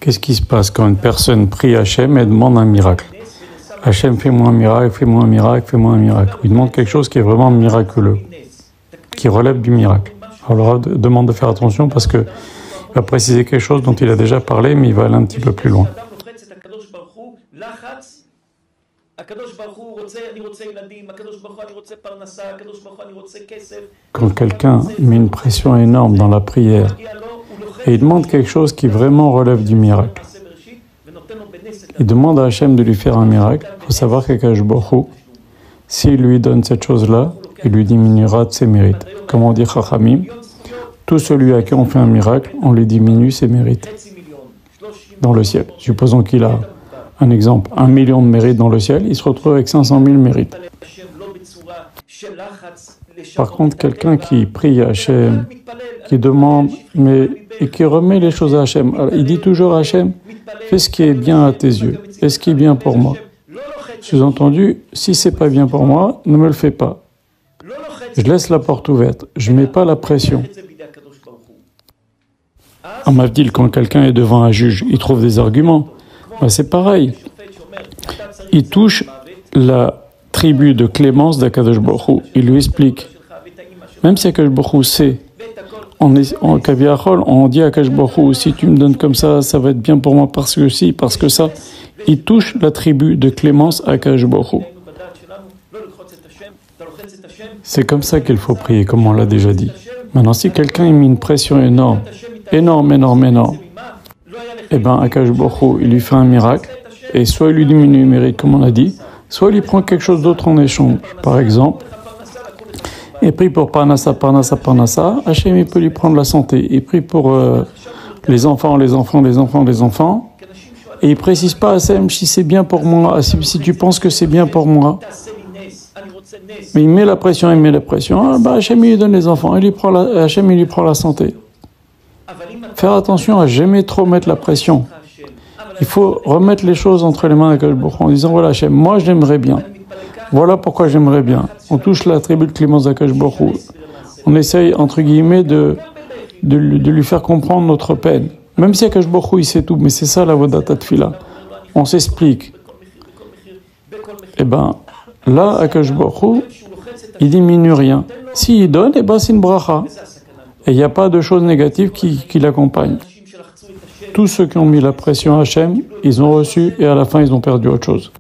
Qu'est-ce qui se passe quand une personne prie Hachem et demande un miracle? Hachem, fais-moi un miracle, fais-moi un miracle, fais-moi un miracle. Il demande quelque chose qui est vraiment miraculeux, qui relève du miracle. Alors, il demande de faire attention parce qu'il va préciser quelque chose dont il a déjà parlé, mais il va aller un petit peu plus loin. Quand quelqu'un met une pression énorme dans la prière et il demande quelque chose qui vraiment relève du miracle, il demande à Hachem de lui faire un miracle, il faut savoir qu'Akadosh Baruch Hu, s'il lui donne cette chose-là, il lui diminuera de ses mérites. Comme on dit Chachamim, tout celui à qui on fait un miracle, on lui diminue ses mérites dans le ciel. Supposons qu'il a un exemple, 1 million de mérites dans le ciel, il se retrouve avec 500 000 mérites. Par contre, quelqu'un qui prie à Hachem, qui demande, et qui remet les choses à Hachem, alors, il dit toujours à Hachem, fais ce qui est bien à tes yeux, fais ce qui est bien pour moi. Sous-entendu, si c'est pas bien pour moi, ne me le fais pas. Je laisse la porte ouverte, je ne mets pas la pression. En Mavdil, quand quelqu'un est devant un juge, il trouve des arguments. Ben, c'est pareil. Il touche la tribu de clémence d'Akadosh Baruch Hu. Il lui explique. Même si Akadosh Baruch Hu sait, en Kaviachol, on dit à Akadosh Baruch Hu, si tu me donnes comme ça va être bien pour moi parce que si, parce que ça. Il touche la tribu de clémence à Akadosh Baruch Hu. C'est comme ça qu'il faut prier, comme on l'a déjà dit. Maintenant, si quelqu'un met une pression énorme, eh bien, Akadosh Baruch Hu, il lui fait un miracle, et soit il lui diminue le mérite, comme on l'a dit, soit il lui prend quelque chose d'autre en échange. Par exemple, il prie pour Parnassa, Hachem, il peut lui prendre la santé. Il prie pour les enfants, et il ne précise pas à Hachem si c'est bien pour moi, si tu penses que c'est bien pour moi. Mais il met la pression, Hachem il lui donne les enfants, Hachem il lui prend la santé. Faire attention à jamais trop mettre la pression. Il faut remettre les choses entre les mains d'Akadosh Baruch Hu en disant voilà Hachem, moi j'aimerais bien. Voilà pourquoi j'aimerais bien. On touche la tribu de clémence d'Akadosh Baruch Hu. On essaye entre guillemets de lui faire comprendre notre peine. Même si Akadosh Baruch Hu il sait tout, mais c'est ça la Avodat Tefila. On s'explique. Eh bien, là, Akadosh Baruch Hu, il diminue rien. S'il donne, eh ben, c'est une bracha. Et il n'y a pas de choses négatives qui l'accompagnent. Tous ceux qui ont mis la pression à Hachem, ils ont reçu et à la fin, ils ont perdu autre chose.